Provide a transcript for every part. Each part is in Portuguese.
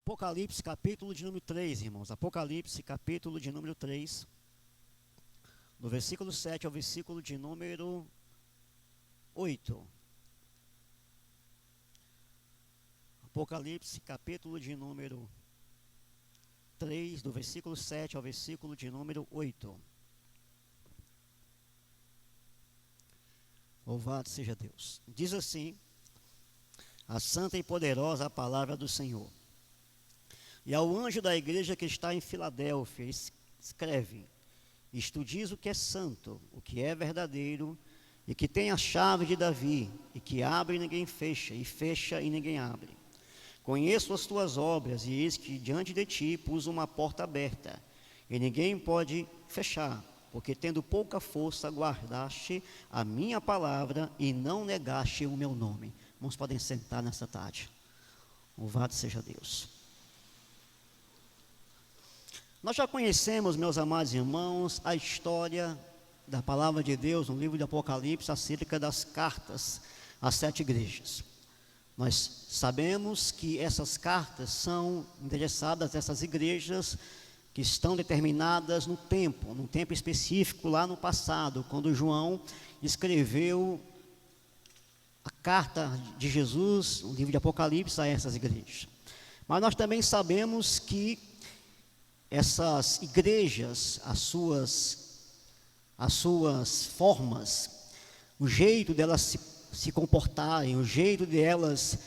Apocalipse, capítulo de número 3, irmãos. Apocalipse, capítulo de número 3, do versículo 7 ao versículo de número 8. Apocalipse, capítulo de número 3, do versículo 7 ao versículo de número 8. Louvado seja Deus. Diz assim a santa e poderosa palavra do Senhor. E ao anjo da igreja que está em Filadélfia, escreve: isto diz o que é santo, o que é verdadeiro, e que tem a chave de Davi, e que abre e ninguém fecha, e fecha e ninguém abre. Conheço as tuas obras, e eis que diante de ti pus uma porta aberta, e ninguém pode fechar, porque tendo pouca força guardaste a minha palavra, e não negaste o meu nome. Irmãos, podem sentar nessa tarde. Louvado seja Deus. Nós já conhecemos, meus amados irmãos, a história da palavra de Deus no livro de Apocalipse acerca das cartas às 7 igrejas. Nós sabemos que essas cartas são endereçadas a essas igrejas que estão determinadas num tempo específico lá no passado, quando João escreveu a carta de Jesus, no livro de Apocalipse, a essas igrejas. Mas nós também sabemos que essas igrejas, as suas formas, o jeito delas se comportarem, o jeito delas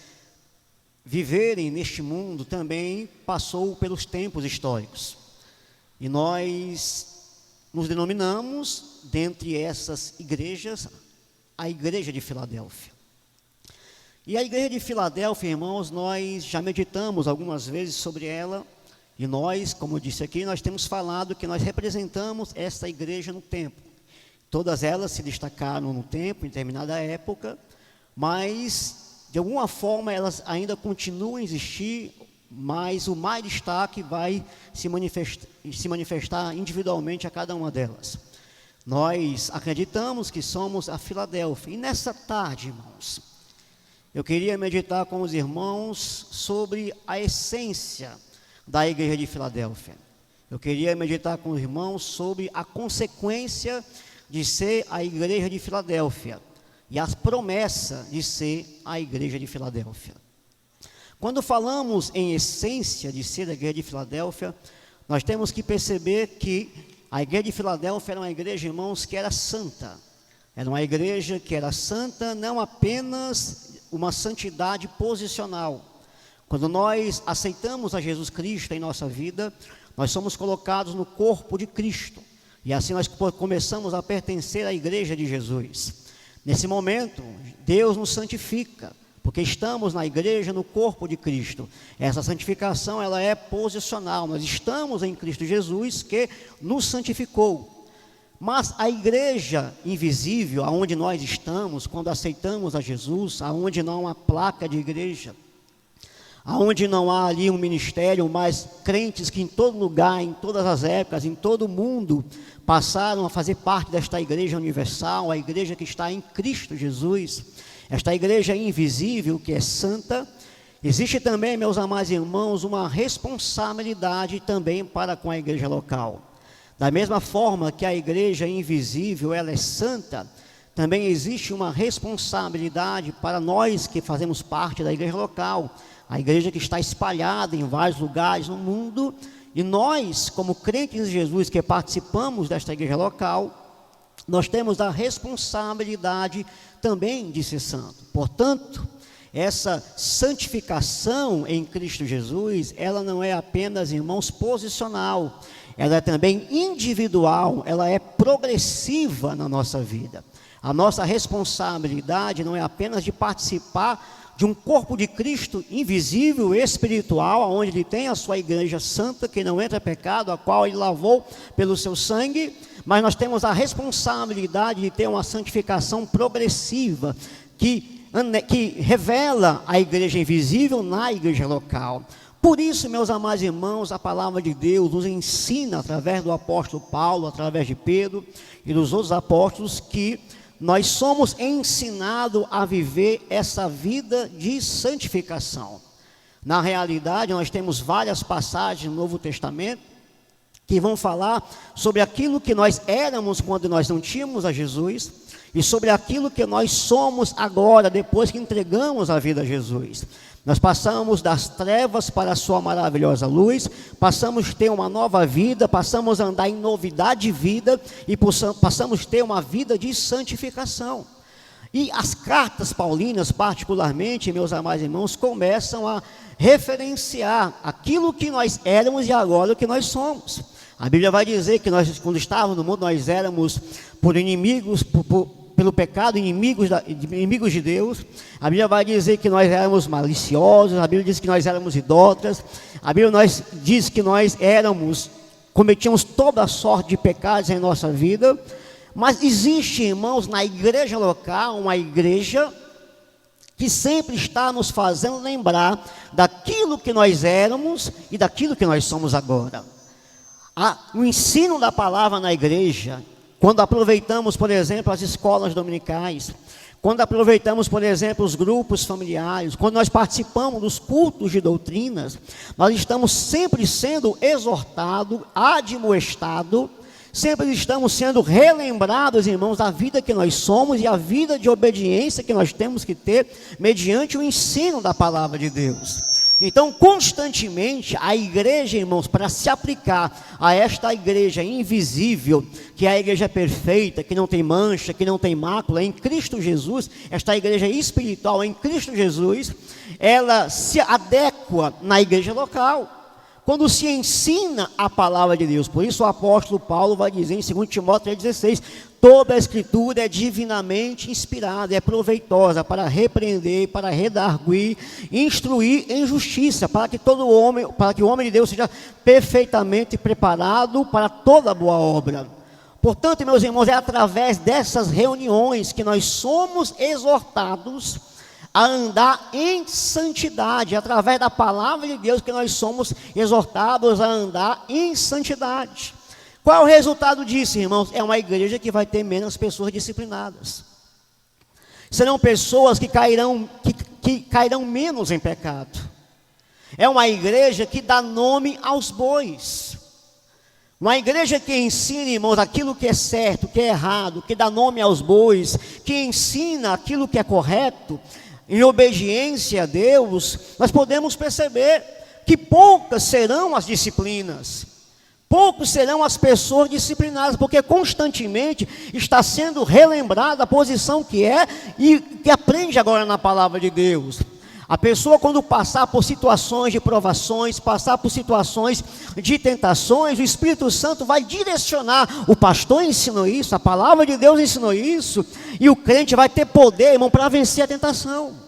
viverem neste mundo também passou pelos tempos históricos. E nós nos denominamos, dentre essas igrejas, a igreja de Filadélfia. E a igreja de Filadélfia, irmãos, nós já meditamos algumas vezes sobre ela. E nós, como eu disse aqui, nós temos falado que nós representamos esta igreja no tempo. Todas elas se destacaram no tempo, em determinada época, mas de alguma forma elas ainda continuam a existir, mas o mais destaque vai se manifestar individualmente a cada uma delas. Nós acreditamos que somos a Filadélfia. E nessa tarde, irmãos, eu queria meditar com os irmãos sobre a essência da igreja de Filadélfia. Eu queria meditar com os irmãos sobre a consequência de ser a igreja de Filadélfia e a promessa de ser a igreja de Filadélfia. Quando falamos em essência de ser a igreja de Filadélfia, nós temos que perceber que a igreja de Filadélfia era uma igreja, irmãos, que era santa. Era uma igreja que era santa, não apenas uma santidade posicional. Quando nós aceitamos a Jesus Cristo em nossa vida, nós somos colocados no corpo de Cristo. E assim nós começamos a pertencer à igreja de Jesus. Nesse momento, Deus nos santifica, porque estamos na igreja, no corpo de Cristo. Essa santificação, ela é posicional. Nós estamos em Cristo Jesus, que nos santificou. Mas a igreja invisível, aonde nós estamos, quando aceitamos a Jesus, aonde não há placa de igreja, aonde não há ali um ministério, mas crentes que em todo lugar, em todas as épocas, em todo o mundo, passaram a fazer parte desta igreja universal, a igreja que está em Cristo Jesus, esta igreja invisível que é santa. Existe também, meus amados irmãos, uma responsabilidade também para com a igreja local. Da mesma forma que a igreja invisível, ela é santa, também existe uma responsabilidade para nós que fazemos parte da igreja local, a igreja que está espalhada em vários lugares no mundo, e nós, como crentes de Jesus, que participamos desta igreja local, nós temos a responsabilidade também de ser santo. Portanto, essa santificação em Cristo Jesus, ela não é apenas, irmãos, posicional, ela é também individual, ela é progressiva na nossa vida. A nossa responsabilidade não é apenas de participar de um corpo de Cristo invisível, espiritual, onde Ele tem a sua igreja santa, que não entra pecado, a qual Ele lavou pelo seu sangue, mas nós temos a responsabilidade de ter uma santificação progressiva, que revela a igreja invisível na igreja local. Por isso, meus amados irmãos, a palavra de Deus nos ensina, através do apóstolo Paulo, através de Pedro e dos outros apóstolos, que nós somos ensinados a viver essa vida de santificação. Na realidade, nós temos várias passagens no Novo Testamento que vão falar sobre aquilo que nós éramos quando nós não tínhamos a Jesus e sobre aquilo que nós somos agora, depois que entregamos a vida a Jesus. Nós passamos das trevas para a sua maravilhosa luz, passamos a ter uma nova vida, passamos a andar em novidade de vida e passamos a ter uma vida de santificação. E as cartas paulinas, particularmente, meus amados irmãos, começam a referenciar aquilo que nós éramos e agora o que nós somos. A Bíblia vai dizer que nós, quando estávamos no mundo, nós éramos por inimigos, pelo pecado, inimigos de Deus. A Bíblia vai dizer que nós éramos maliciosos, a Bíblia diz que nós éramos idólatras, a Bíblia diz que nós cometíamos toda sorte de pecados em nossa vida. Mas existe, irmãos, na igreja local, uma igreja que sempre está nos fazendo lembrar daquilo que nós éramos e daquilo que nós somos agora. O ensino da palavra na igreja, quando aproveitamos, por exemplo, as escolas dominicais, quando aproveitamos, por exemplo, os grupos familiares, quando nós participamos dos cultos de doutrinas, nós estamos sempre sendo exortados, admoestados, sempre estamos sendo relembrados, irmãos, da vida que nós somos e a vida de obediência que nós temos que ter mediante o ensino da palavra de Deus. Então, constantemente, a igreja, irmãos, para se aplicar a esta igreja invisível, que é a igreja perfeita, que não tem mancha, que não tem mácula, em Cristo Jesus, esta igreja espiritual em Cristo Jesus, ela se adequa na igreja local, quando se ensina a palavra de Deus. Por isso o apóstolo Paulo vai dizer em 2 Timóteo 3,16, toda a escritura é divinamente inspirada, é proveitosa para repreender, para redarguir, instruir em justiça, para que o homem de Deus seja perfeitamente preparado para toda boa obra. Portanto, meus irmãos, é através dessas reuniões que nós somos exortados a andar em santidade, através da palavra de Deus que nós somos exortados a andar em santidade. Qual é o resultado disso, irmãos? É uma igreja que vai ter menos pessoas disciplinadas. Serão pessoas que cairão menos em pecado. É uma igreja que dá nome aos bois. Uma igreja que ensina, irmãos, aquilo que é certo, que é errado, que dá nome aos bois, que ensina aquilo que é correto, em obediência a Deus, nós podemos perceber que poucas serão as disciplinas, poucos serão as pessoas disciplinadas, porque constantemente está sendo relembrada a posição que é e que aprende agora na palavra de Deus. A pessoa, quando passar por situações de provações, passar por situações de tentações, o Espírito Santo vai direcionar. O pastor ensinou isso, a palavra de Deus ensinou isso, e o crente vai ter poder, irmão, para vencer a tentação.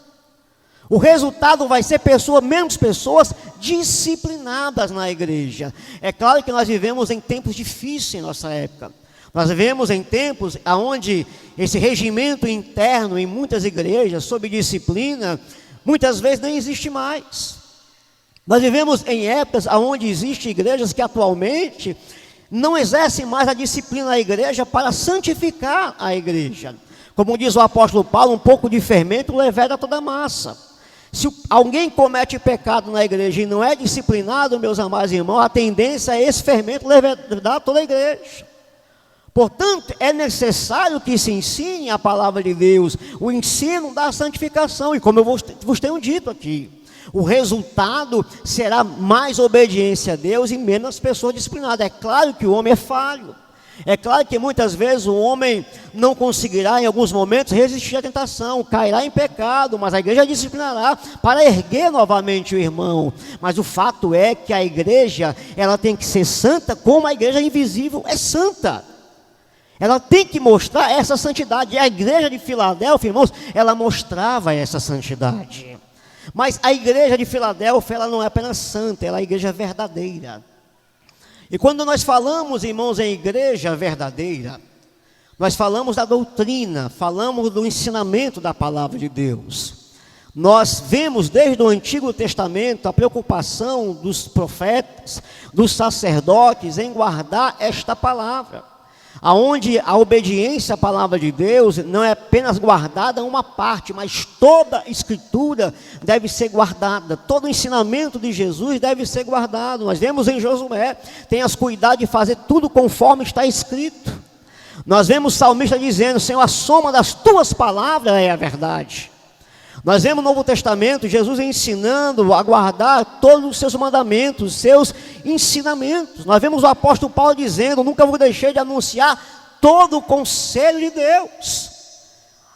O resultado vai ser menos pessoas disciplinadas na igreja. É claro que nós vivemos em tempos difíceis em nossa época. Nós vivemos em tempos onde esse regimento interno em muitas igrejas, sob disciplina, muitas vezes nem existe mais. Nós vivemos em épocas onde existem igrejas que atualmente não exercem mais a disciplina da igreja para santificar a igreja. Como diz o apóstolo Paulo, um pouco de fermento leveda toda a massa. Se alguém comete pecado na igreja e não é disciplinado, meus amados irmãos, a tendência é esse fermento levedar toda a igreja. Portanto, é necessário que se ensine a palavra de Deus, o ensino da santificação. E como eu vos tenho dito aqui, o resultado será mais obediência a Deus e menos pessoas disciplinadas. É claro que o homem é falho. É claro que muitas vezes o homem não conseguirá em alguns momentos resistir à tentação, cairá em pecado, mas a igreja disciplinará para erguer novamente o irmão. Mas o fato é que a igreja, ela tem que ser santa como a igreja invisível é santa. Ela tem que mostrar essa santidade. E a igreja de Filadélfia, irmãos, ela mostrava essa santidade. Mas a igreja de Filadélfia, ela não é apenas santa, ela é a igreja verdadeira. E quando nós falamos, irmãos, em igreja verdadeira, nós falamos da doutrina, falamos do ensinamento da palavra de Deus. Nós vemos desde o Antigo Testamento a preocupação dos profetas, dos sacerdotes em guardar esta palavra. aonde a obediência à palavra de Deus não é apenas guardada uma parte, mas toda a Escritura deve ser guardada, todo o ensinamento de Jesus deve ser guardado. Nós vemos em Josué: tenhas cuidado de fazer tudo conforme está escrito. Nós vemos o salmista dizendo: Senhor, a soma das tuas palavras é a verdade. Nós vemos no Novo Testamento Jesus ensinando a guardar todos os seus mandamentos, os seus ensinamentos. Nós vemos o apóstolo Paulo dizendo: nunca vos deixei de anunciar todo o conselho de Deus.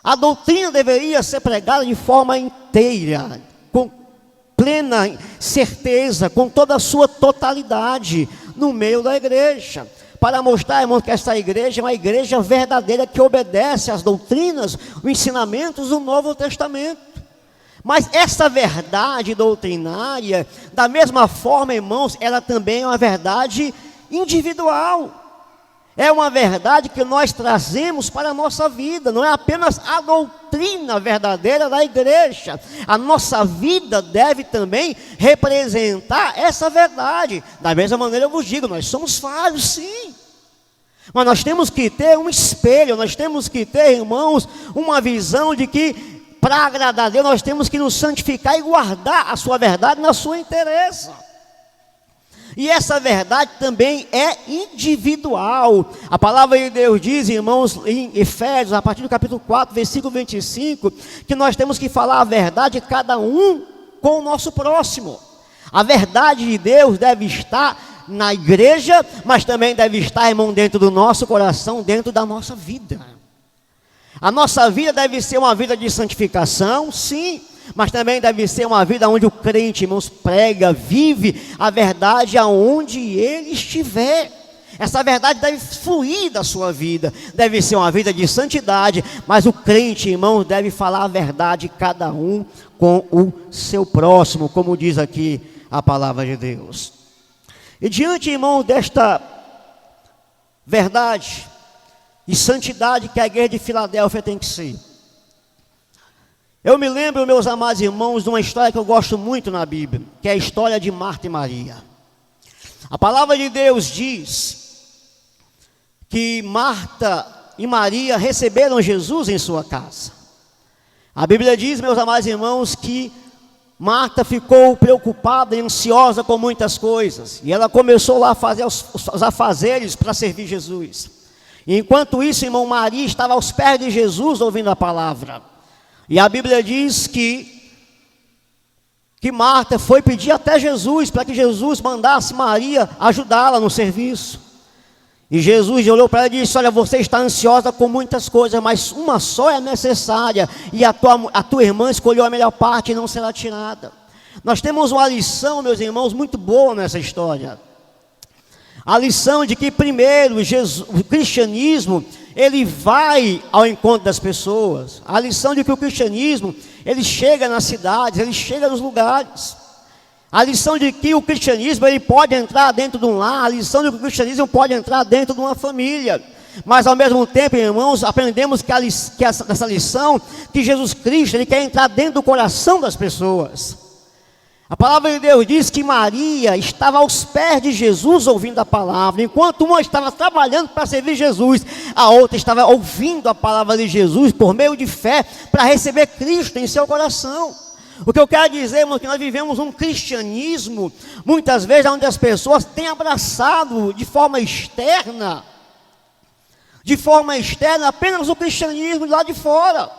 A doutrina deveria ser pregada de forma inteira, com plena certeza, com toda a sua totalidade, no meio da igreja, para mostrar, irmãos, que essa igreja é uma igreja verdadeira, que obedece às doutrinas, os ensinamentos do Novo Testamento. Mas essa verdade doutrinária, da mesma forma, irmãos, ela também é uma verdade individual. É uma verdade que nós trazemos para a nossa vida. Não é apenas a doutrina verdadeira da igreja. A nossa vida deve também representar essa verdade. Da mesma maneira eu vos digo, nós somos falhos, sim. Mas nós temos que ter um espelho, nós temos que ter, irmãos, uma visão de que, para agradar a Deus, nós temos que nos santificar e guardar a sua verdade na sua inteireza. E essa verdade também é individual. A palavra de Deus diz, irmãos, em Efésios, a partir do capítulo 4, versículo 25, que nós temos que falar a verdade cada um com o nosso próximo. A verdade de Deus deve estar na igreja, mas também deve estar, irmão, dentro do nosso coração, dentro da nossa vida. A nossa vida deve ser uma vida de santificação, sim, mas também deve ser uma vida onde o crente, irmãos, prega, vive a verdade aonde ele estiver. Essa verdade deve fluir da sua vida, deve ser uma vida de santidade, mas o crente, irmãos, deve falar a verdade cada um com o seu próximo, como diz aqui a palavra de Deus. E diante, irmão, desta verdade e santidade que a igreja de Filadélfia tem que ser, eu me lembro, meus amados irmãos, de uma história que eu gosto muito na Bíblia, que é a história de Marta e Maria. A palavra de Deus diz que Marta e Maria receberam Jesus em sua casa. A Bíblia diz, meus amados irmãos, que Marta ficou preocupada e ansiosa com muitas coisas, e ela começou lá a fazer os afazeres para servir Jesus. E enquanto isso, irmão, Maria estava aos pés de Jesus ouvindo a palavra. E a Bíblia diz que Marta foi pedir até Jesus, para que Jesus mandasse Maria ajudá-la no serviço. E Jesus olhou para ela e disse: olha, você está ansiosa com muitas coisas, mas uma só é necessária, e a tua irmã escolheu a melhor parte e não será tirada. Nós temos uma lição, meus irmãos, muito boa nessa história. A lição de que, primeiro, o cristianismo, ele vai ao encontro das pessoas. A lição de que o cristianismo, ele chega nas cidades, ele chega nos lugares. A lição de que o cristianismo, ele pode entrar dentro de um lar. A lição de que o cristianismo pode entrar dentro de uma família. Mas ao mesmo tempo, irmãos, aprendemos essa lição, que Jesus Cristo, ele quer entrar dentro do coração das pessoas. A palavra de Deus diz que Maria estava aos pés de Jesus ouvindo a palavra. Enquanto uma estava trabalhando para servir Jesus, a outra estava ouvindo a palavra de Jesus por meio de fé, para receber Cristo em seu coração. O que eu quero dizer, irmão, é que nós vivemos um cristianismo, muitas vezes, onde as pessoas têm abraçado de forma externa apenas o cristianismo de lá de fora.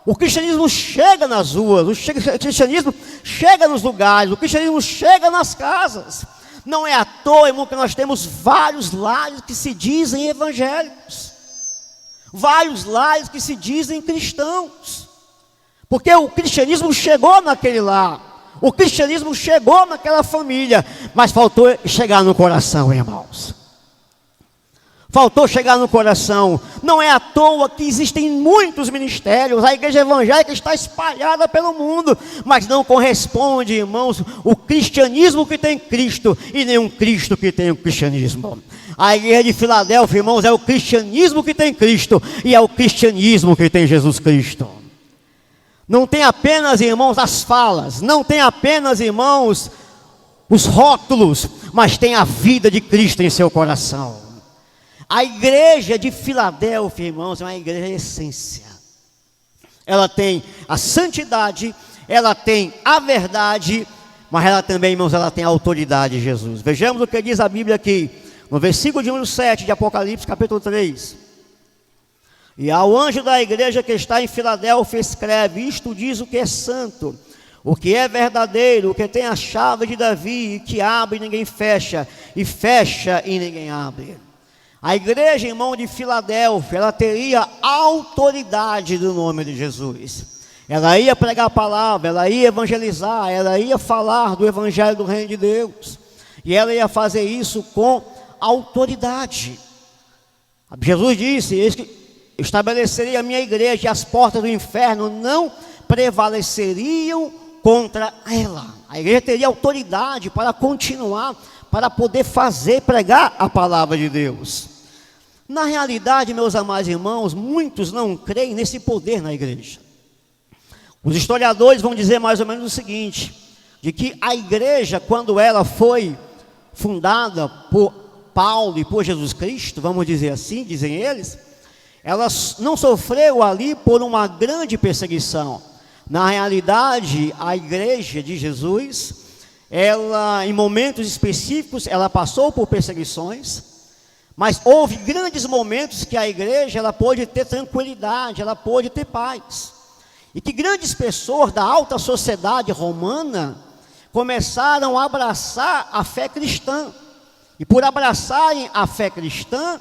O cristianismo chega nas ruas, o cristianismo chega nos lugares, o cristianismo chega nas casas. Não é à toa, irmão, que nós temos vários lares que se dizem evangélicos, vários lares que se dizem cristãos, porque o cristianismo chegou naquele lar, o cristianismo chegou naquela família, mas faltou chegar no coração, irmãos. Faltou chegar no coração. Não é à toa que existem muitos ministérios. A igreja evangélica está espalhada pelo mundo, mas não corresponde, irmãos, o cristianismo que tem Cristo e nem um Cristo que tem o cristianismo. A igreja de Filadélfia, irmãos, é o cristianismo que tem Cristo e é o cristianismo que tem Jesus Cristo. Não tem apenas, irmãos, as falas, não tem apenas, irmãos, os rótulos, mas tem a vida de Cristo em seu coração. A igreja de Filadélfia, irmãos, é uma igreja essência. Ela tem a santidade, ela tem a verdade, mas ela também, irmãos, ela tem a autoridade de Jesus. Vejamos o que diz a Bíblia aqui, no versículo de número 7 de Apocalipse, capítulo 3. E ao anjo da igreja que está em Filadélfia escreve: isto diz o que é santo, o que é verdadeiro, o que tem a chave de Davi, que abre e ninguém fecha, e fecha e ninguém abre. A igreja, irmão, de Filadélfia, ela teria autoridade do nome de Jesus. Ela ia pregar a palavra, ela ia evangelizar, ela ia falar do evangelho do reino de Deus. E ela ia fazer isso com autoridade. Jesus disse: eis que estabeleceria a minha igreja, e as portas do inferno não prevaleceriam contra ela. A igreja teria autoridade para continuar, para poder pregar a palavra de Deus. Na realidade, meus amados irmãos, muitos não creem nesse poder na igreja. Os historiadores vão dizer mais ou menos o seguinte: de que a igreja, quando ela foi fundada por Paulo e por Jesus Cristo, vamos dizer assim, dizem eles, ela não sofreu ali por uma grande perseguição. Na realidade, a igreja de Jesus, ela, em momentos específicos, ela passou por perseguições, mas houve grandes momentos que a igreja, ela pôde ter tranquilidade, ela pôde ter paz. E que grandes pessoas da alta sociedade romana começaram a abraçar a fé cristã. E por abraçarem a fé cristã,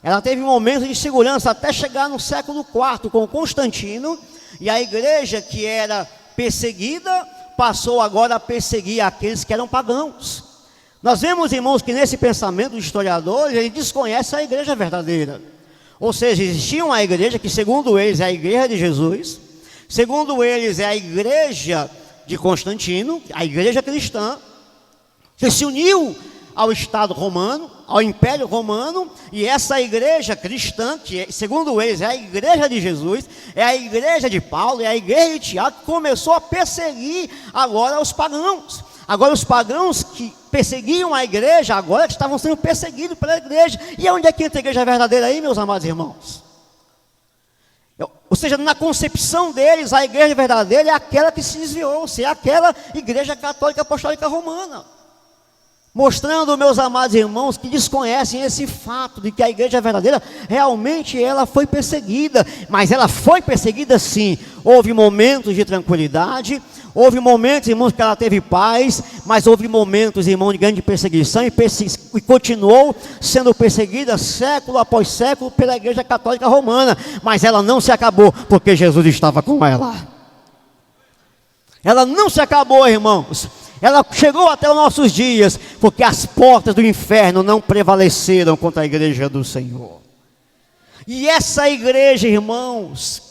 ela teve momentos de segurança até chegar no século IV com Constantino, e a igreja que era perseguida passou agora a perseguir aqueles que eram pagãos. Nós vemos, irmãos, que nesse pensamento dos historiadores, ele desconhece a igreja verdadeira. Ou seja, existia uma igreja que, segundo eles, é a igreja de Jesus, segundo eles, é a igreja de Constantino, a igreja cristã, que se uniu ao Estado romano, ao Império Romano, e essa igreja cristã, que segundo eles é a igreja de Jesus, é a igreja de Paulo, é a igreja de Tiago, que começou a perseguir agora os pagãos. Agora os pagãos que perseguiam a igreja, agora que estavam sendo perseguidos pela igreja. E onde é que entra a igreja verdadeira aí, meus amados irmãos? Ou seja, na concepção deles, a igreja verdadeira é aquela que se desviou, é aquela igreja católica apostólica romana. Mostrando, meus amados irmãos, que desconhecem esse fato de que a igreja verdadeira realmente ela foi perseguida, mas ela foi perseguida sim. Houve momentos de tranquilidade, houve momentos, irmãos, que ela teve paz, mas houve momentos, irmãos, de grande perseguição e continuou sendo perseguida século após século pela igreja católica romana, mas ela não se acabou, porque Jesus estava com ela. Ela não se acabou, irmãos. Ela chegou até os nossos dias, porque as portas do inferno não prevaleceram contra a igreja do Senhor. E essa igreja, irmãos,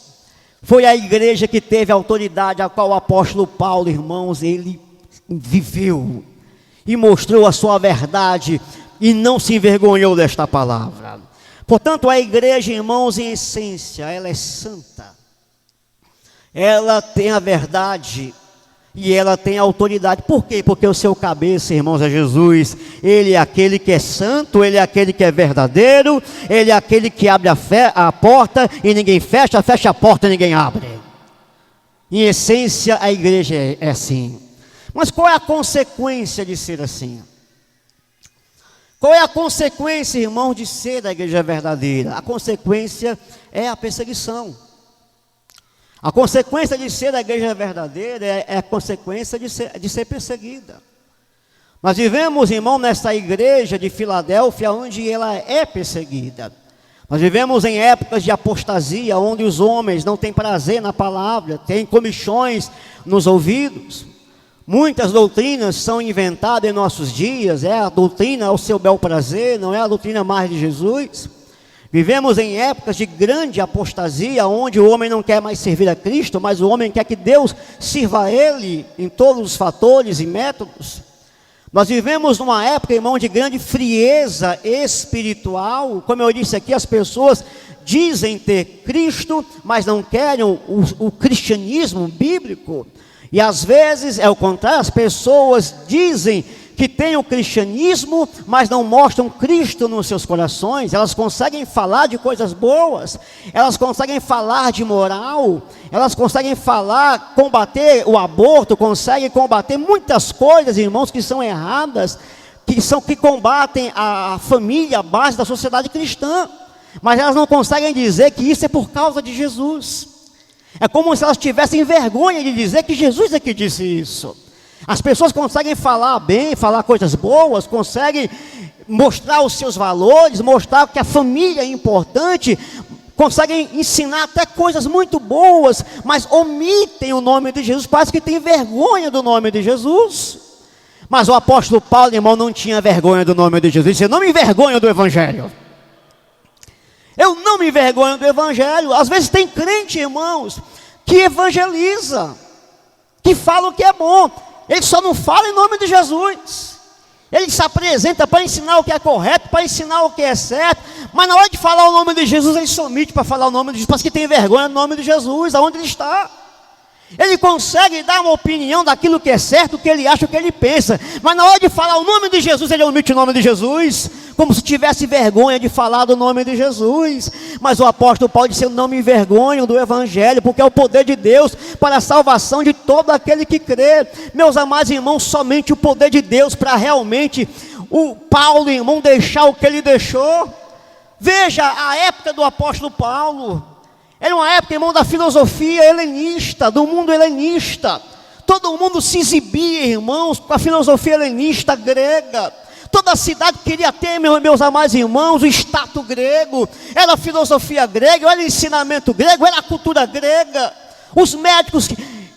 foi a igreja que teve a autoridade, a qual o apóstolo Paulo, irmãos, ele viveu e mostrou a sua verdade e não se envergonhou desta palavra. Portanto, a igreja, irmãos, em essência, ela é santa. Ela tem a verdade e ela tem autoridade. Por quê? Porque o seu cabeça, irmãos, é Jesus. Ele é aquele que é santo, ele é aquele que é verdadeiro, ele é aquele que abre a porta e ninguém fecha, fecha a porta e ninguém abre. Em essência, a igreja é assim. Mas qual é a consequência de ser assim? Qual é a consequência, irmão, de ser da igreja verdadeira? A consequência é a perseguição. A consequência de ser da igreja verdadeira é a consequência de ser perseguida. Nós vivemos, irmão, nessa igreja de Filadélfia, onde ela é perseguida. Nós vivemos em épocas de apostasia, onde os homens não têm prazer na palavra, têm comichões nos ouvidos. Muitas doutrinas são inventadas em nossos dias, é a doutrina ao seu bel prazer, não é a doutrina mais de Jesus. Vivemos em épocas de grande apostasia, onde o homem não quer mais servir a Cristo, mas o homem quer que Deus sirva a ele em todos os fatores e métodos. Nós vivemos numa época, irmão, de grande frieza espiritual. Como eu disse aqui, as pessoas dizem ter Cristo, mas não querem o cristianismo bíblico. E às vezes é o contrário, as pessoas dizem que têm o cristianismo, mas não mostram Cristo nos seus corações. Elas conseguem falar de coisas boas, elas conseguem falar de moral, elas conseguem falar, combater o aborto, conseguem combater muitas coisas, irmãos, que são erradas, que combatem a família, a base da sociedade cristã, mas elas não conseguem dizer que isso é por causa de Jesus. É como se elas tivessem vergonha de dizer que Jesus é que disse isso. As pessoas conseguem falar bem, falar coisas boas, conseguem mostrar os seus valores, mostrar que a família é importante, conseguem ensinar até coisas muito boas, mas omitem o nome de Jesus, parece que tem vergonha do nome de Jesus. Mas o apóstolo Paulo, irmão, não tinha vergonha do nome de Jesus. Ele disse: eu não me envergonho do Evangelho. Eu não me envergonho do Evangelho. Às vezes tem crente, irmãos, que evangeliza, que fala o que é bom. Ele só não fala em nome de Jesus. Ele se apresenta para ensinar o que é correto, para ensinar o que é certo, mas na hora de falar o nome de Jesus, ele se omite para falar o nome de Jesus, parece que tem vergonha do nome de Jesus, aonde ele está. Ele consegue dar uma opinião daquilo que é certo, o que ele acha, o que ele pensa, mas na hora de falar o nome de Jesus, ele omite o nome de Jesus, como se tivesse vergonha de falar do nome de Jesus. Mas o apóstolo Paulo disse: eu não me envergonho do Evangelho, porque é o poder de Deus para a salvação de todo aquele que crê. Meus amados irmãos, somente o poder de Deus para realmente o Paulo, irmão, deixar o que ele deixou. Veja a época do apóstolo Paulo. Era uma época, irmão, da filosofia helenista, do mundo helenista. Todo mundo se exibia, irmãos, com a filosofia helenista grega. Toda a cidade queria ter, meus amados irmãos, o status grego. Era a filosofia grega, era o ensinamento grego, era a cultura grega. Os médicos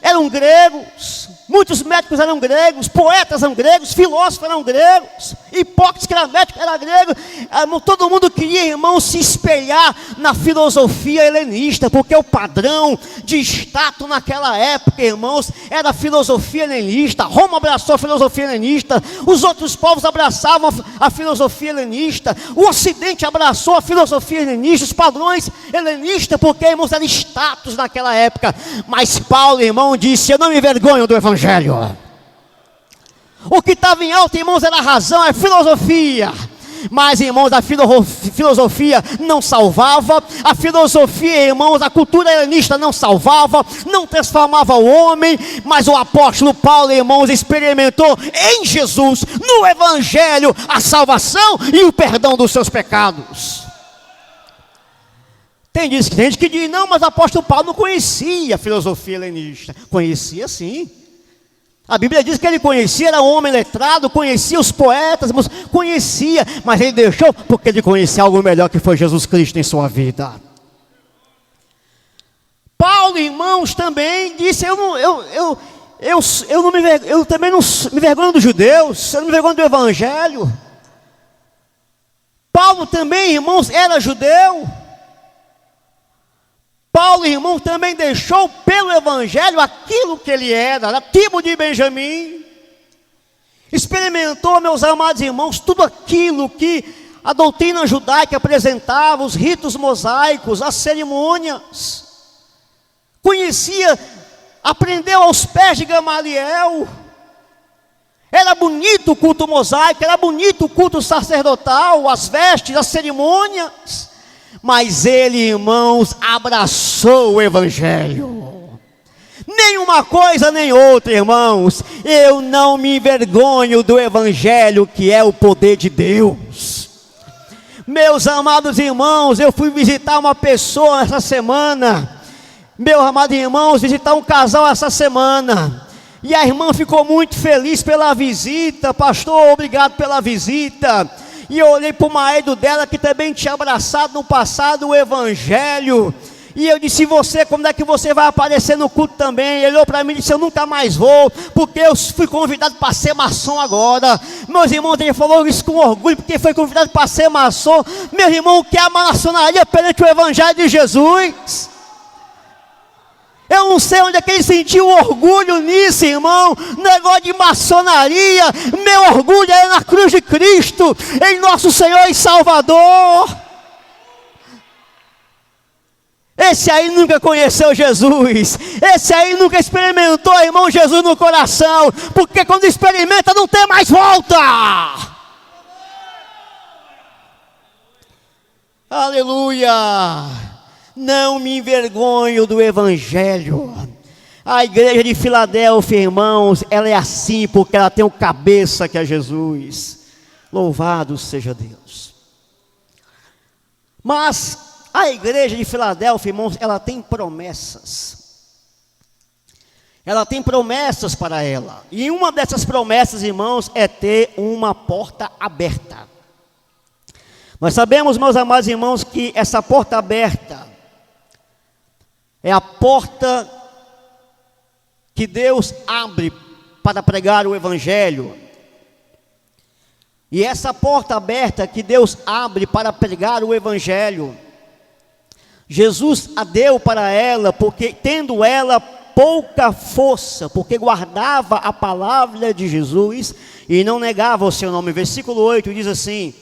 eram gregos, muitos médicos eram gregos, poetas eram gregos, filósofos eram gregos, Hipócrates, que era médico, era grego. Todo mundo queria, irmão, se espelhar na filosofia helenista, porque o padrão de status naquela época, irmãos, era a filosofia helenista. Roma abraçou a filosofia helenista, os outros povos abraçavam a filosofia helenista, o Ocidente abraçou a filosofia helenista, os padrões helenistas, porque, irmãos, era status naquela época. Mas Paulo, irmão, disse: eu não me envergonho do Evangelho. O que estava em alta, irmãos, era a razão, a filosofia. Mas, irmãos, a filosofia não salvava. A filosofia, irmãos, a cultura helenista não salvava, não transformava o homem. Mas o apóstolo Paulo, irmãos, experimentou em Jesus, no Evangelho, a salvação e o perdão dos seus pecados. Tem gente que diz: não, mas o apóstolo Paulo não conhecia a filosofia helenista. Conhecia sim. A Bíblia diz que ele conhecia, era um homem letrado, conhecia os poetas, conhecia, mas ele deixou porque ele conhecia algo melhor, que foi Jesus Cristo em sua vida. Paulo, irmãos, também disse: eu também não me vergonho dos judeus, eu não me vergonho do Evangelho. Paulo também, irmãos, era judeu. Paulo, irmão, também deixou pelo Evangelho aquilo que ele era tribo de Benjamim. Experimentou, meus amados irmãos, tudo aquilo que a doutrina judaica apresentava, os ritos mosaicos, as cerimônias. Conhecia, aprendeu aos pés de Gamaliel. Era bonito o culto mosaico, era bonito o culto sacerdotal, as vestes, as cerimônias. Mas ele, irmãos, abraçou o Evangelho. Nem uma coisa nem outra, irmãos. Eu não me envergonho do Evangelho, que é o poder de Deus. Meus amados irmãos, eu fui visitar uma pessoa essa semana. Meus amados irmãos, visitar um casal essa semana. E a irmã ficou muito feliz pela visita. Pastor, obrigado pela visita. E eu olhei para o marido dela, que também tinha abraçado no passado o Evangelho. E eu disse: você, como é que você vai aparecer no culto também? Ele olhou para mim e disse: eu nunca mais vou, porque eu fui convidado para ser maçom agora. Meus irmãos, ele falou isso com orgulho, porque foi convidado para ser maçom. Meu irmão, o que é a maçonaria perante o Evangelho de Jesus? Eu não sei onde é que ele sentiu orgulho nisso, irmão. Negócio de maçonaria. Meu orgulho é na cruz de Cristo, em nosso Senhor e Salvador. Esse aí nunca conheceu Jesus. Esse aí nunca experimentou, irmão, Jesus no coração. Porque quando experimenta não tem mais volta. Aleluia. Não me envergonho do Evangelho. A igreja de Filadélfia, irmãos, ela é assim porque ela tem um cabeça que é Jesus. Louvado seja Deus. Mas a igreja de Filadélfia, irmãos, ela tem promessas. Ela tem promessas para ela. E uma dessas promessas, irmãos, é ter uma porta aberta. Nós sabemos, meus amados irmãos, que essa porta aberta é a porta que Deus abre para pregar o Evangelho. E essa porta aberta que Deus abre para pregar o Evangelho, Jesus a deu para ela, porque tendo ela pouca força, porque guardava a palavra de Jesus e não negava o seu nome. Versículo 8 diz assim,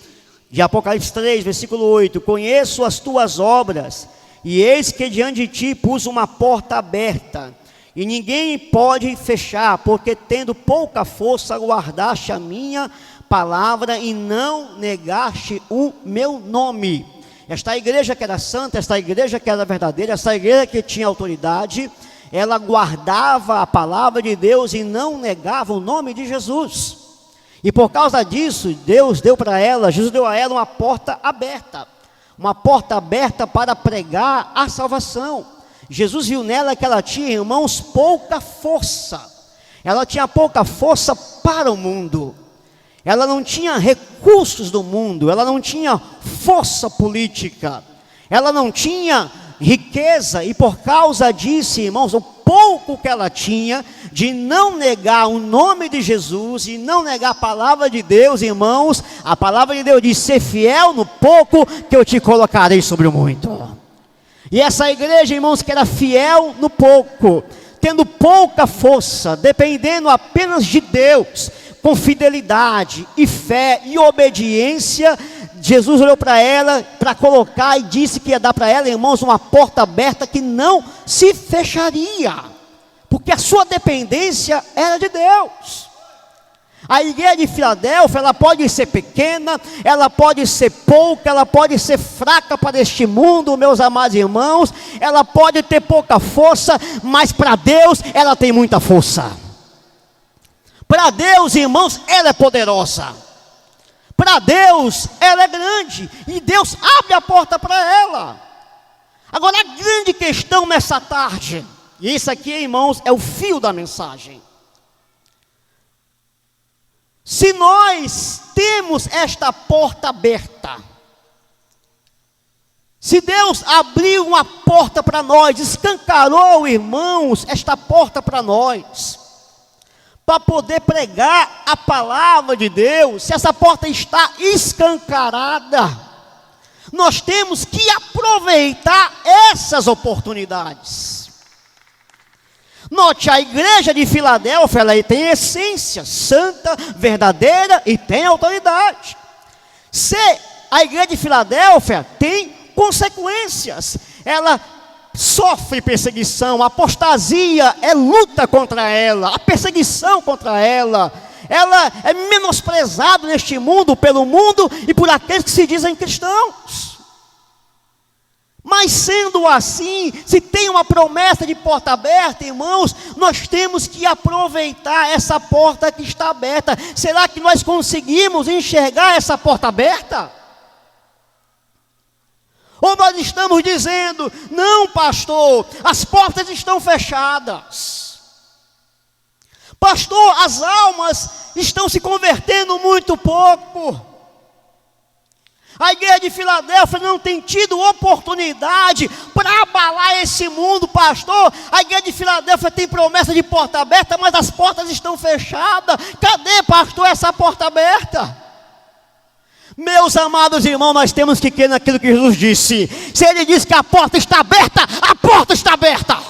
de Apocalipse 3, versículo 8: conheço as tuas obras, e eis que diante de ti pus uma porta aberta, e ninguém pode fechar, porque tendo pouca força guardaste a minha palavra e não negaste o meu nome. Esta igreja que era santa, esta igreja que era verdadeira, esta igreja que tinha autoridade, ela guardava a palavra de Deus e não negava o nome de Jesus. E por causa disso, Deus deu para ela, Jesus deu a ela uma porta aberta para pregar a salvação. Jesus viu nela que ela tinha, irmãos, pouca força. Ela tinha pouca força para o mundo. Ela não tinha recursos do mundo, ela não tinha força política, ela não tinha riqueza, e por causa disso, irmãos, o pouco que ela tinha, de não negar o nome de Jesus, e não negar a palavra de Deus, irmãos, a palavra de Deus diz, ser fiel no pouco, que eu te colocarei sobre o muito. E essa igreja, irmãos, que era fiel no pouco, tendo pouca força, dependendo apenas de Deus, com fidelidade e fé e obediência, Jesus olhou para ela, para colocar, e disse que ia dar para ela, irmãos, uma porta aberta que não se fecharia, porque a sua dependência era de Deus. A igreja de Filadélfia, ela pode ser pequena, ela pode ser pouca, ela pode ser fraca para este mundo, meus amados irmãos, ela pode ter pouca força, mas para Deus ela tem muita força. Para Deus, irmãos, ela é poderosa. Para Deus, ela é grande. E Deus abre a porta para ela. Agora, a grande questão nessa tarde, e isso aqui, irmãos, é o fio da mensagem. Se nós temos esta porta aberta, se Deus abriu uma porta para nós, escancarou, irmãos, esta porta para nós, para poder pregar a palavra de Deus, se essa porta está escancarada, nós temos que aproveitar essas oportunidades. Note, a igreja de Filadélfia, ela tem essência santa, verdadeira e tem autoridade. Se a igreja de Filadélfia tem consequências, ela sofre perseguição, a apostasia é luta contra ela, a perseguição contra ela é menosprezada neste mundo, pelo mundo e por aqueles que se dizem cristãos. Mas sendo assim, se tem uma promessa de porta aberta, irmãos, nós temos que aproveitar essa porta que está aberta. Será que nós conseguimos enxergar essa porta aberta? Ou nós estamos dizendo, não pastor, as portas estão fechadas. Pastor, as almas estão se convertendo muito pouco. A igreja de Filadélfia não tem tido oportunidade para abalar esse mundo, pastor. A igreja de Filadélfia tem promessa de porta aberta, mas as portas estão fechadas. Cadê, pastor, essa porta aberta? Meus amados irmãos, nós temos que crer naquilo que Jesus disse. Se Ele disse que a porta está aberta, a porta está aberta.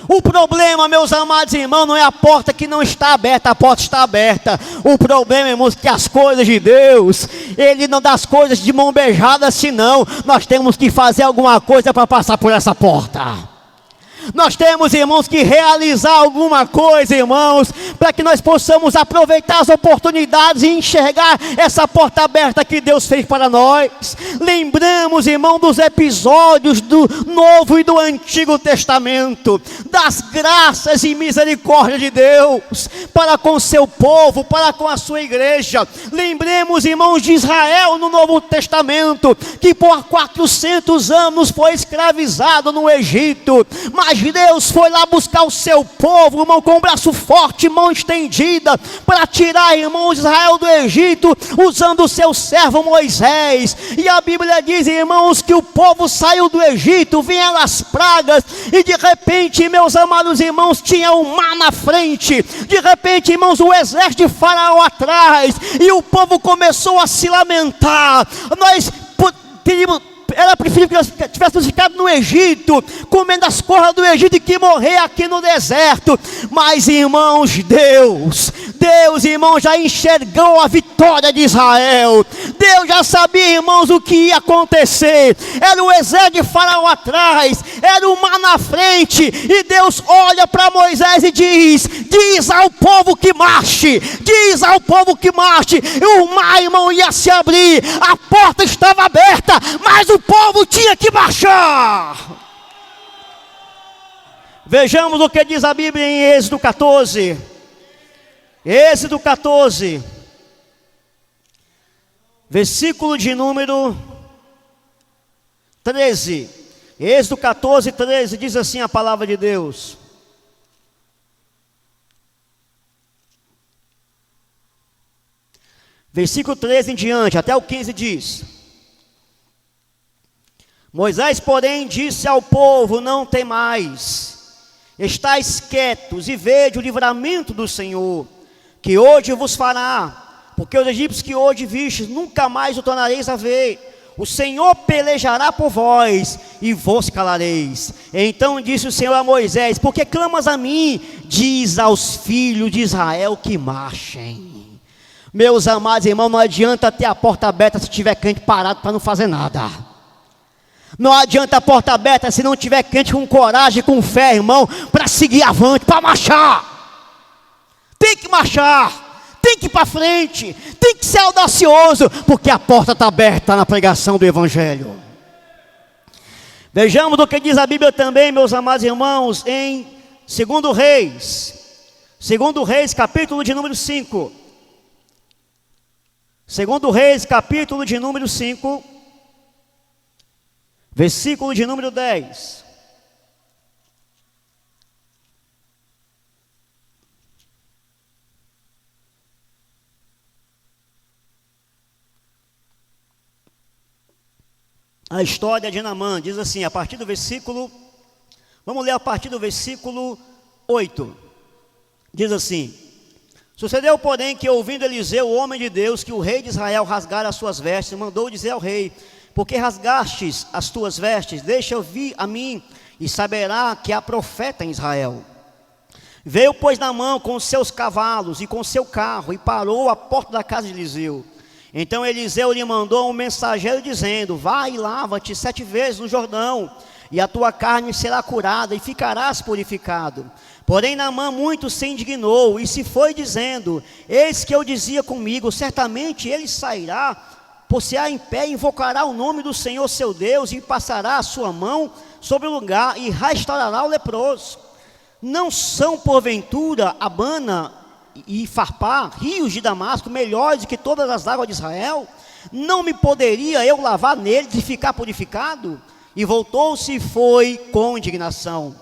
O problema, meus amados irmãos, não é a porta que não está aberta, a porta está aberta. O problema, irmãos, é que as coisas de Deus, Ele não dá as coisas de mão beijada assim não. Nós temos que fazer alguma coisa para passar por essa porta. Nós temos, irmãos, que realizar alguma coisa, irmãos, para que nós possamos aproveitar as oportunidades e enxergar essa porta aberta que Deus fez para nós. Lembramos, irmão, dos episódios do Novo e do Antigo Testamento, das graças e misericórdia de Deus para com seu povo, para com a sua igreja. Lembremos, irmãos, de Israel no Novo Testamento, que por 400 anos foi escravizado no Egito, mas Deus foi lá buscar o seu povo, irmão, com o braço forte, mão estendida, para tirar, irmãos, Israel do Egito, usando o seu servo Moisés. E a Bíblia diz, irmãos, que o povo saiu do Egito, vieram as pragas, e de repente, meus amados irmãos, tinha o mar na frente, de repente, irmãos, o exército de Faraó atrás, e o povo começou a se lamentar. Era preferível que nós tivéssemos ficado no Egito, comendo as coisas do Egito, e que morrer aqui no deserto. Mas, irmãos, Deus, irmãos, já enxergou a vitória de Israel. Deus já sabia, irmãos, o que ia acontecer. Era o exército de Faraó atrás, era o mar na frente, e Deus olha para Moisés e diz ao povo que marche, diz ao povo que marche. E o mar, irmão, ia se abrir, a porta estava aberta, mas o povo tinha que marchar. Vejamos o que diz a Bíblia em Êxodo 14. Êxodo 14, versículo de número 13. Êxodo 14, 13, diz assim a palavra de Deus: versículo 13 em diante, até o 15 diz: Moisés, porém, disse ao povo: não temais, estais quietos e vede o livramento do Senhor, que hoje vos fará, porque os egípcios que hoje vistes, nunca mais o tornareis a ver. O Senhor pelejará por vós, e vos calareis. Então disse o Senhor a Moisés: porque clamas a mim? Diz aos filhos de Israel que marchem. Meus amados irmãos, não adianta ter a porta aberta se tiver crente parado para não fazer nada. Não adianta a porta aberta se não tiver crente com coragem, com fé, irmão, para seguir avante, para marchar. Tem que marchar, tem que ir para frente, tem que ser audacioso, porque a porta está aberta na pregação do Evangelho. Vejamos o que diz a Bíblia também, meus amados irmãos, em 2 Reis, capítulo de número 5. 2 Reis, capítulo de número 5, versículo de número 10. A história de Naamã diz assim, a partir do versículo, vamos ler a partir do versículo 8. Diz assim: sucedeu, porém, que ouvindo Eliseu, o homem de Deus, que o rei de Israel rasgara as suas vestes, mandou dizer ao rei: porque rasgastes as tuas vestes, deixa eu vir a mim, e saberá que há profeta em Israel. Veio, pois, Naamã com os seus cavalos e com o seu carro, e parou à porta da casa de Eliseu. Então Eliseu lhe mandou um mensageiro dizendo: vai e lava-te 7 vezes no Jordão, e a tua carne será curada, e ficarás purificado. Porém Naamã muito se indignou, e se foi dizendo: eis que eu dizia comigo, certamente ele sairá, pôr-se-á em pé, invocará o nome do Senhor seu Deus, e passará a sua mão sobre o lugar, e restaurará o leproso. Não são porventura Abana e Farpá, rios de Damasco, melhores do que todas as águas de Israel? Não me poderia eu lavar neles e ficar purificado? E voltou-se e foi com indignação.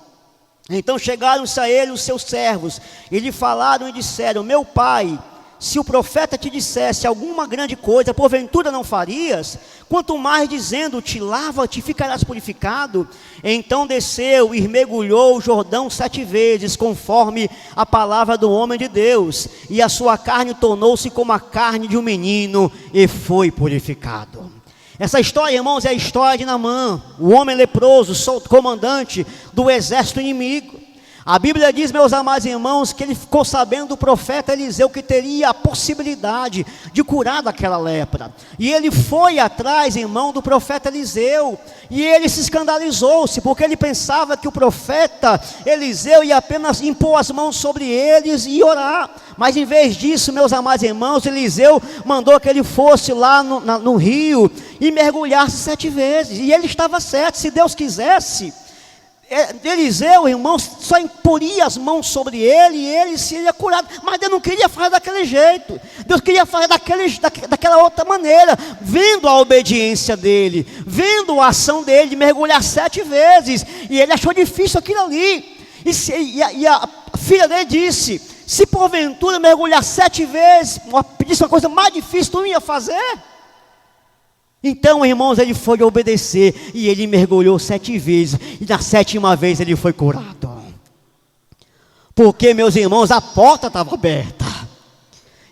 Então chegaram-se a ele os seus servos, e lhe falaram e disseram: meu pai, se o profeta te dissesse alguma grande coisa, porventura não farias? Quanto mais dizendo-te: lava-te e ficarás purificado? Então desceu e mergulhou o Jordão 7 vezes, conforme a palavra do homem de Deus, e a sua carne tornou-se como a carne de um menino, e foi purificado. Essa história, irmãos, é a história de Naamã, o homem leproso, comandante do exército inimigo. A Bíblia diz, meus amados irmãos, que ele ficou sabendo do profeta Eliseu que teria a possibilidade de curar daquela lepra. E ele foi atrás, irmão, do profeta Eliseu. E ele se escandalizou-se, porque ele pensava que o profeta Eliseu ia apenas impor as mãos sobre eles e orar. Mas em vez disso, meus amados irmãos, Eliseu mandou que ele fosse lá no rio e mergulhasse 7 vezes. E ele estava certo, se Deus quisesse, Eliseu, irmãos, só imporia as mãos sobre ele e ele seria curado. Mas Deus não queria fazer daquele jeito. Deus queria fazer daquela outra maneira. Vendo a obediência dele, vendo a ação dele de mergulhar 7 vezes. E ele achou difícil aquilo ali. E a filha dele disse: se porventura mergulhar 7 vezes, pedisse uma coisa mais difícil, tu não ia fazer? Então, irmãos, ele foi obedecer e ele mergulhou 7 vezes, e na 7ª vez ele foi curado. Porque, meus irmãos, a porta estava aberta,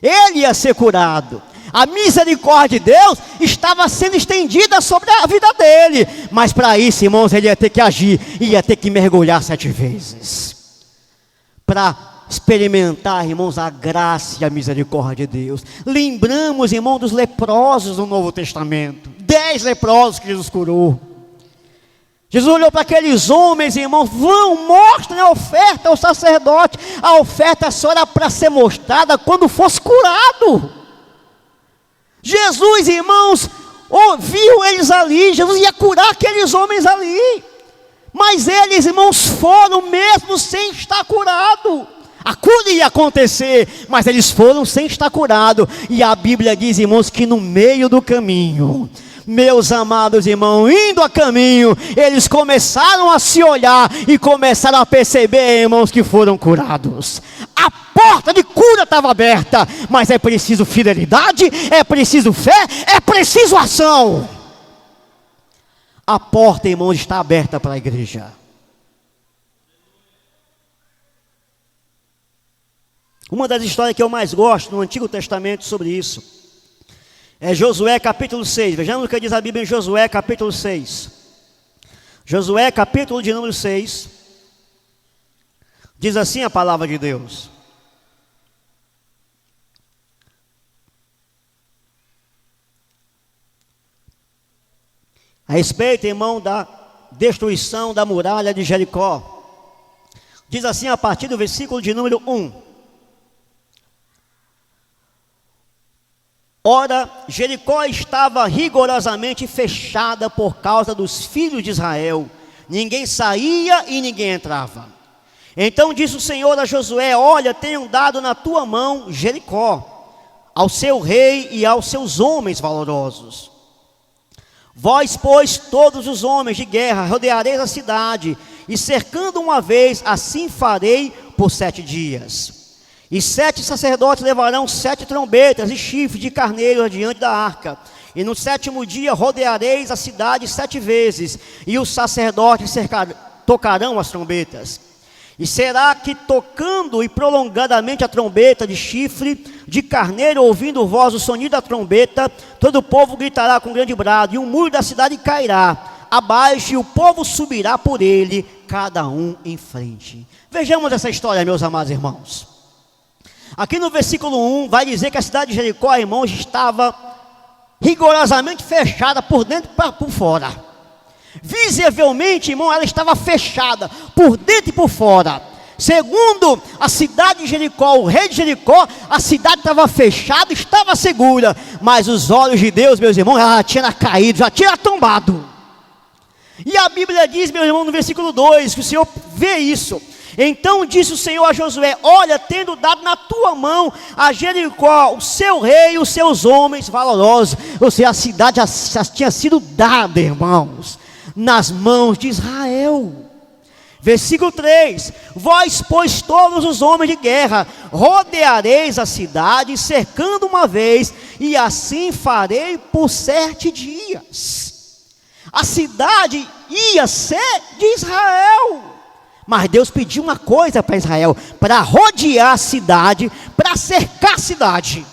ele ia ser curado. A misericórdia de Deus estava sendo estendida sobre a vida dele, mas para isso, irmãos, ele ia ter que agir, ia ter que mergulhar 7 vezes, para experimentar, irmãos, a graça e a misericórdia de Deus. Lembramos, irmão, dos leprosos do Novo Testamento, 10 leprosos que Jesus curou. Jesus olhou para aqueles homens, irmãos: mostrem a oferta ao sacerdote. A oferta só era para ser mostrada quando fosse curado. Jesus, irmãos, ouviu eles ali. Jesus ia curar aqueles homens ali, mas eles, irmãos, foram mesmo sem estar curados. A cura ia acontecer, mas eles foram sem estar curados. E a Bíblia diz, irmãos, que no meio do caminho, meus amados irmãos, indo a caminho, eles começaram a se olhar e começaram a perceber, irmãos, que foram curados. A porta de cura estava aberta, mas é preciso fidelidade, é preciso fé, é preciso ação. A porta, irmãos, está aberta para a igreja. Uma das histórias que eu mais gosto no Antigo Testamento sobre isso é Josué capítulo 6. Vejamos o que diz a Bíblia em Josué capítulo 6. Josué capítulo de número 6. Diz assim a palavra de Deus: a respeito, irmão, da destruição da muralha de Jericó. Diz assim a partir do versículo de número 1. Ora, Jericó estava rigorosamente fechada por causa dos filhos de Israel. Ninguém saía e ninguém entrava. Então disse o Senhor a Josué: olha, tenho dado na tua mão Jericó, ao seu rei e aos seus homens valorosos. Vós, pois, todos os homens de guerra, rodeareis a cidade, e cercando uma vez, assim farei por 7 dias. E 7 sacerdotes levarão 7 trombetas e chifres de carneiro diante da arca. E no 7º dia rodeareis a cidade 7 vezes, e os sacerdotes tocarão as trombetas. E será que tocando e prolongadamente a trombeta de chifre de carneiro, ouvindo voz o sonido da trombeta, todo o povo gritará com grande brado, e o muro da cidade cairá abaixo, e o povo subirá por ele, cada um em frente. Vejamos essa história, meus amados irmãos. Aqui no versículo 1 vai dizer que a cidade de Jericó, irmãos, estava rigorosamente fechada por dentro e por fora. Visivelmente, irmão, ela estava fechada por dentro e por fora. Segundo a cidade de Jericó, o rei de Jericó, a cidade estava fechada, estava segura, mas os olhos de Deus, meus irmãos, já tinha caído, já tinha tombado. E a Bíblia diz, meu irmão, no versículo 2, que o Senhor vê isso. Então disse o Senhor a Josué: olha, tendo dado na tua mão a Jericó, o seu rei e os seus homens valorosos. Ou seja, a cidade já tinha sido dada, irmãos, nas mãos de Israel. Versículo 3: vós, pois, todos os homens de guerra, rodeareis a cidade, cercando uma vez, e assim farei por 7 dias. A cidade ia ser de Israel. Mas Deus pediu uma coisa para Israel: para rodear a cidade, para cercar a cidade.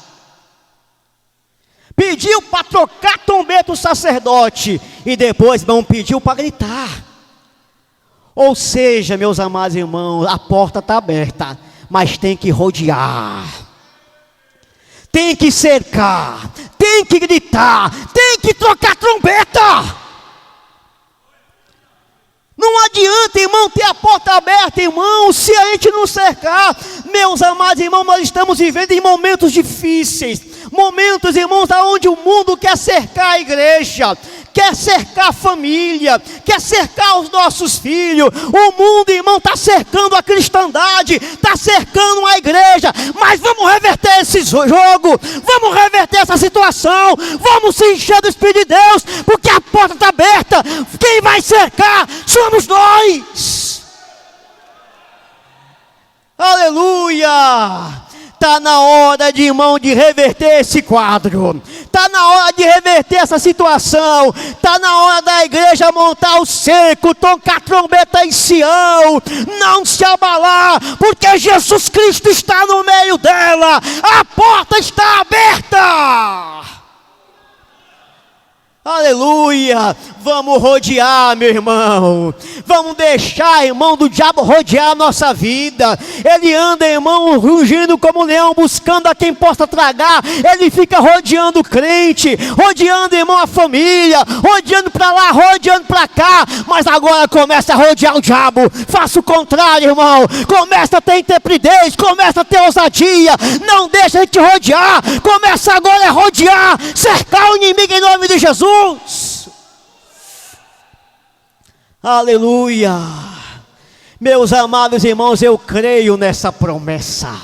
Pediu para trocar trombeta o sacerdote, e depois, irmão, pediu para gritar. Ou seja, meus amados irmãos, a porta está aberta, mas tem que rodear, tem que cercar, tem que gritar, tem que trocar trombeta. Não adianta, irmão, ter a porta aberta, irmão, se a gente não cercar. Meus amados irmãos, nós estamos vivendo em momentos difíceis. Momentos, irmãos, onde o mundo quer cercar a igreja, quer cercar a família, quer cercar os nossos filhos. O mundo, irmão, está cercando a cristandade, está cercando a igreja. Mas vamos reverter esse jogo, vamos reverter essa situação, vamos se encher do Espírito de Deus, porque a porta está aberta. Quem vai cercar somos nós. Aleluia! Está na hora, irmão, de reverter esse quadro. Está na hora de reverter essa situação. Está na hora da igreja montar o cerco, tocar trombeta em Sião, não se abalar, porque Jesus Cristo está no meio dela. A porta está aberta. Aleluia, vamos rodear, meu irmão, vamos deixar, irmão, do diabo rodear a nossa vida. Ele anda, irmão, rugindo como um leão, buscando a quem possa tragar. Ele fica rodeando o crente, rodeando, irmão, a família, rodeando para lá, rodeando para cá. Mas agora começa a rodear o diabo. Faça o contrário, irmão, começa a ter intrepidez, começa a ter ousadia, não deixa de te rodear. Começa agora a rodear, cercar o inimigo em nome de Jesus. Aleluia. Meus amados irmãos, eu creio nessa promessa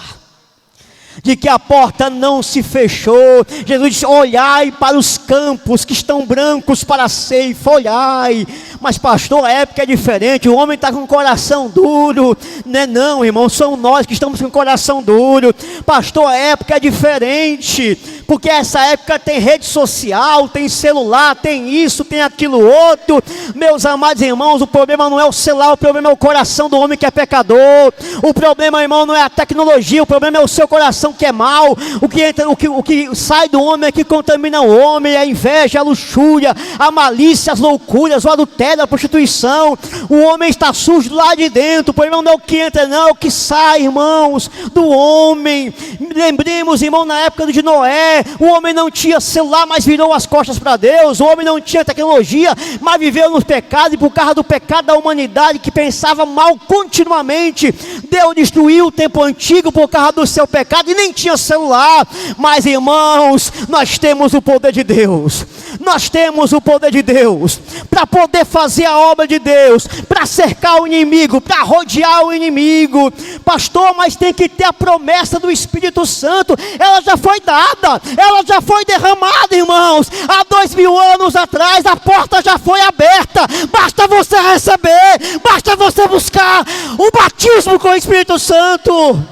de que a porta não se fechou. Jesus disse: olhai para os campos que estão brancos para a ceifa, olhai. Mas pastor, a época é diferente, o homem está com o coração duro. Não, irmão, são nós que estamos com o coração duro. Pastor, a época é diferente, porque essa época tem rede social, tem celular, tem isso, tem aquilo outro. Meus amados irmãos, o problema não é o celular, o problema é o coração do homem que é pecador. O problema, irmão, não é a tecnologia, o problema é o seu coração que é mau. O que sai do homem é que contamina o homem: a inveja, a luxúria, a malícia, as loucuras, o adultério, a prostituição. O homem está sujo lá de dentro. O problema não é o que entra, não, é o que sai, irmãos, do homem. Lembremos, irmão, na época de Noé, o homem não tinha celular, mas virou as costas para Deus. O homem não tinha tecnologia, mas viveu no pecado, e por causa do pecado da humanidade, que pensava mal continuamente, Deus destruiu o tempo antigo por causa do seu pecado, e nem tinha celular. Mas, irmãos, nós temos o poder de Deus. Nós temos o poder de Deus para poder fazer a obra de Deus, para cercar o inimigo, para rodear o inimigo. Pastor, mas tem que ter a promessa do Espírito Santo. Ela já foi dada, ela já foi derramada, irmãos. Há 2000 anos atrás a porta já foi aberta. Basta você receber, basta você buscar o batismo com o Espírito Santo.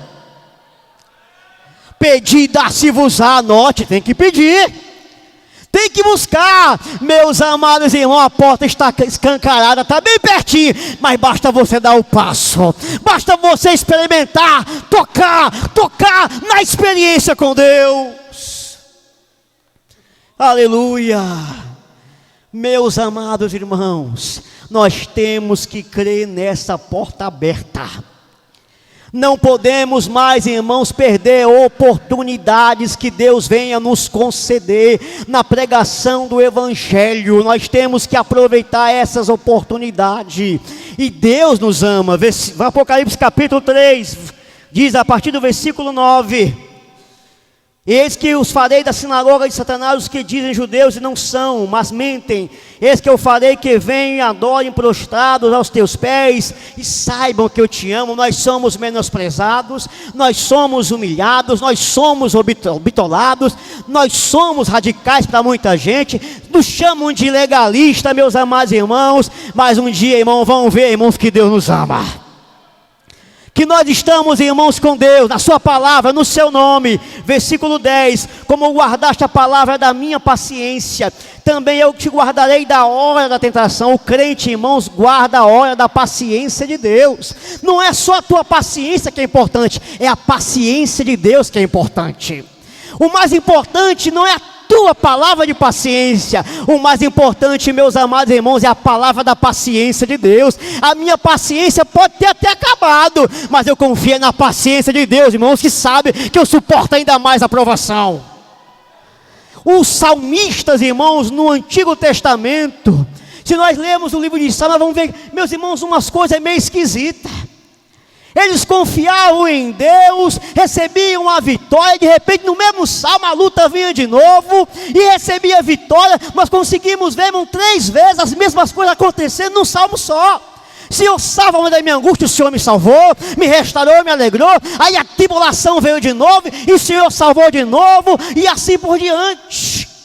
Pedir, dá-se-vos-á. Anote, tem que pedir, tem que buscar. Meus amados irmãos, a porta está escancarada, está bem pertinho, mas basta você dar o passo, basta você experimentar, tocar na experiência com Deus. Aleluia. Meus amados irmãos, nós temos que crer nessa porta aberta. Não podemos mais, irmãos, perder oportunidades que Deus venha nos conceder na pregação do Evangelho. Nós temos que aproveitar essas oportunidades. E Deus nos ama. Apocalipse capítulo 3, diz a partir do versículo 9: eis que os farei da sinagoga de Satanás os que dizem judeus e não são, mas mentem. Eis que eu farei que venham e adorem prostrados aos teus pés, e saibam que eu te amo. Nós somos menosprezados, nós somos humilhados, nós somos bitolados, nós somos radicais para muita gente, nos chamam de legalista, meus amados irmãos. Mas um dia, irmão, vão ver, irmãos, que Deus nos ama, que nós estamos, irmãos, com Deus, na sua palavra, no seu nome. Versículo 10: como guardaste a palavra da minha paciência, também eu te guardarei da hora da tentação. O crente, irmãos, guarda a hora da paciência de Deus. Não é só a tua paciência que é importante, é a paciência de Deus que é importante. O mais importante não é a tua palavra de paciência. O mais importante, meus amados irmãos, é a palavra da paciência de Deus. A minha paciência pode ter até acabado, mas eu confio na paciência de Deus, irmãos, que sabe que eu suporto ainda mais a provação. Os salmistas, irmãos, no Antigo Testamento, se nós lermos o livro de Salmos, nós vamos ver, meus irmãos, umas coisas meio esquisitas. Eles confiavam em Deus, recebiam a vitória, de repente no mesmo salmo a luta vinha de novo, e recebia a vitória. Nós conseguimos ver 3 vezes as mesmas coisas acontecendo num salmo só. Senhor, salva-me da minha angústia, o Senhor me salvou, me restaurou, me alegrou. Aí a tribulação veio de novo, e o Senhor salvou de novo, e assim por diante.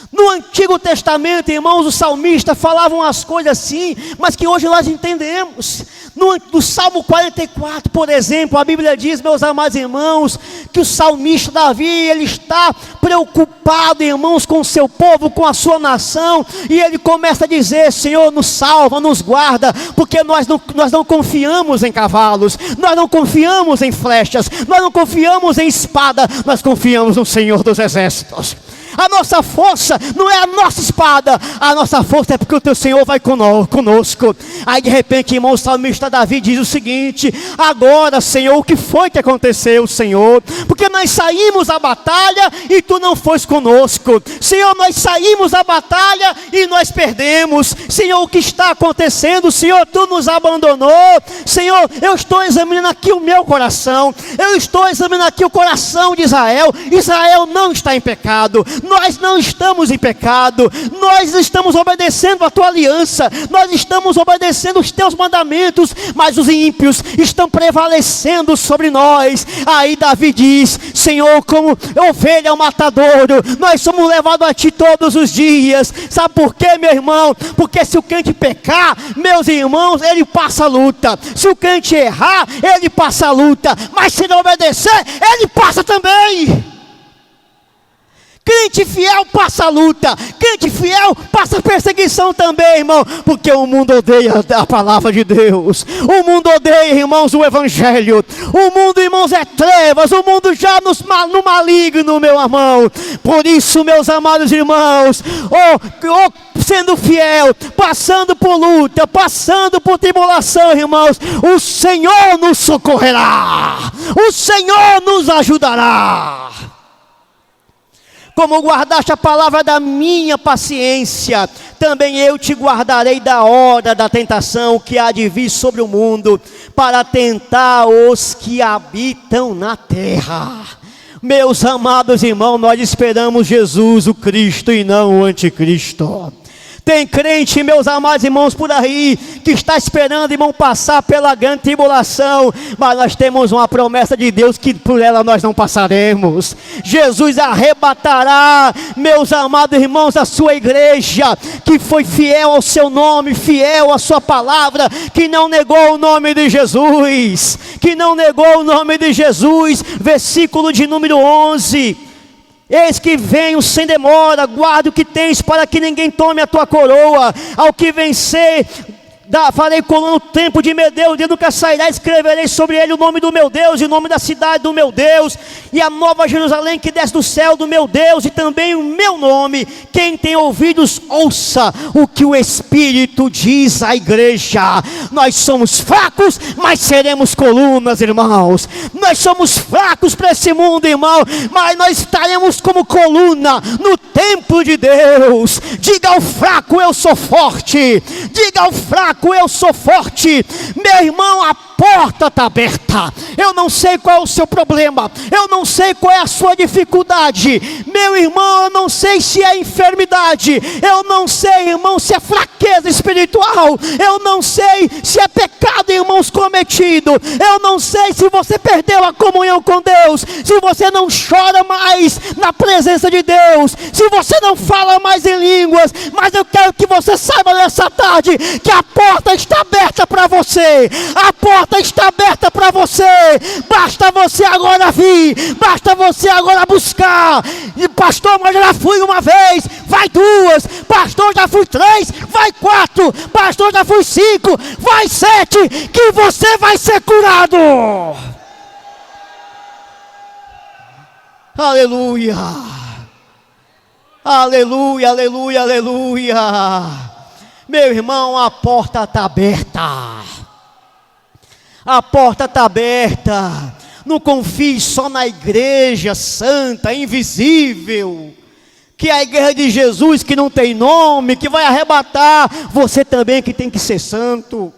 No Antigo Testamento, irmãos, os salmistas falavam as coisas assim, mas que hoje nós entendemos. No Salmo 44, por exemplo, a Bíblia diz, meus amados irmãos, que o salmista Davi, ele está preocupado, irmãos, com o seu povo, com a sua nação, e ele começa a dizer: Senhor, nos salva, nos guarda, porque nós não confiamos em cavalos, nós não confiamos em flechas, nós não confiamos em espada, nós confiamos no Senhor dos Exércitos. A nossa força não é a nossa espada, a nossa força é porque o teu Senhor vai conosco. Aí de repente, irmão, o salmista Davi diz o seguinte: agora, Senhor, o que foi que aconteceu, Senhor? Porque nós saímos à batalha e tu não foste conosco. Senhor, nós saímos à batalha e nós perdemos. Senhor, o que está acontecendo? Senhor, tu nos abandonou. Senhor, eu estou examinando aqui o meu coração, eu estou examinando aqui o coração de Israel. Israel não está em pecado, nós não estamos em pecado, nós estamos obedecendo a tua aliança, nós estamos obedecendo os teus mandamentos, mas os ímpios estão prevalecendo sobre nós. Aí Davi diz: Senhor, como ovelha ao matadouro, nós somos levados a ti todos os dias. Sabe por quê, meu irmão? Porque se o crente pecar, meus irmãos, ele passa a luta. Se o crente errar, ele passa a luta, mas se não obedecer, ele passa também. Crente fiel passa a luta, crente fiel passa a perseguição também, irmão, porque o mundo odeia a palavra de Deus, o mundo odeia, irmãos, o Evangelho, o mundo, irmãos, é trevas, o mundo já no maligno, meu irmão. Por isso, meus amados irmãos, sendo fiel, passando por luta, passando por tribulação, irmãos, o Senhor nos socorrerá, o Senhor nos ajudará. Como guardaste a palavra da minha paciência, também eu te guardarei da hora da tentação que há de vir sobre o mundo, para tentar os que habitam na terra. Meus amados irmãos, nós esperamos Jesus, o Cristo, e não o anticristo. Tem crente, meus amados irmãos, por aí, que está esperando, irmão, passar pela grande tribulação, mas nós temos uma promessa de Deus que por ela nós não passaremos. Jesus arrebatará, meus amados irmãos, a sua igreja, que foi fiel ao seu nome, fiel à sua palavra, que não negou o nome de Jesus, versículo de número 11. Eis que venho sem demora, guarda o que tens, para que ninguém tome a tua coroa. Ao que vencer, farei coluna no tempo de meu Deus, e nunca sairá, escreverei sobre ele o nome do meu Deus, e o nome da cidade do meu Deus, e a nova Jerusalém que desce do céu do meu Deus, e também o meu nome. Quem tem ouvidos, ouça o que o Espírito diz à igreja. Nós somos fracos, mas seremos colunas, irmãos. Nós somos fracos para esse mundo, irmão, mas nós estaremos como coluna no templo de Deus. Diga ao fraco: eu sou forte. Diga ao fraco: eu sou forte. Meu irmão, a porta está aberta. Eu não sei qual é o seu problema, eu não sei qual é a sua dificuldade, meu irmão, eu não sei se é enfermidade, eu não sei, irmão, se é fraqueza espiritual, eu não sei se é pecado, irmãos, cometido, eu não sei se você perdeu a comunhão com Deus, se você não chora mais na presença de Deus, se você não fala mais em línguas, mas eu quero que você saiba nessa tarde que a porta está aberta para você, a porta está aberta para você. Basta você agora vir, basta você agora buscar. E pastor, mas eu já fui uma vez, vai 2, pastor, já fui 3, vai 4, pastor, já fui 5, vai 7, que você vai ser curado. Aleluia, Aleluia, aleluia, aleluia. Meu irmão, a porta está aberta. A porta está aberta. Não confie só na igreja santa, invisível, que é a igreja de Jesus, que não tem nome, que vai arrebatar. Você também que tem que ser santo.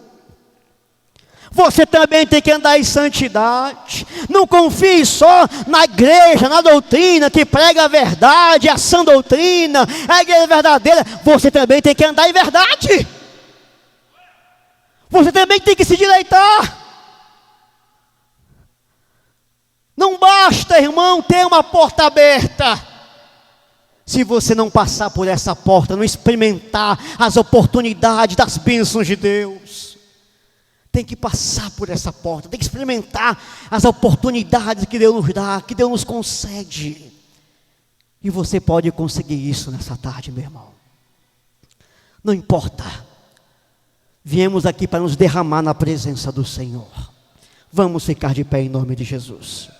Você também tem que andar em santidade. Não confie só na igreja, na doutrina, que prega a verdade, a sã doutrina, a igreja verdadeira. Você também tem que andar em verdade. Você também tem que se direitar. Não basta, irmão, ter uma porta aberta. Se você não passar por essa porta, não experimentar as oportunidades das bênçãos de Deus, tem que passar por essa porta, tem que experimentar as oportunidades que Deus nos dá, que Deus nos concede. E você pode conseguir isso nessa tarde, meu irmão. Não importa. Viemos aqui para nos derramar na presença do Senhor. Vamos ficar de pé em nome de Jesus.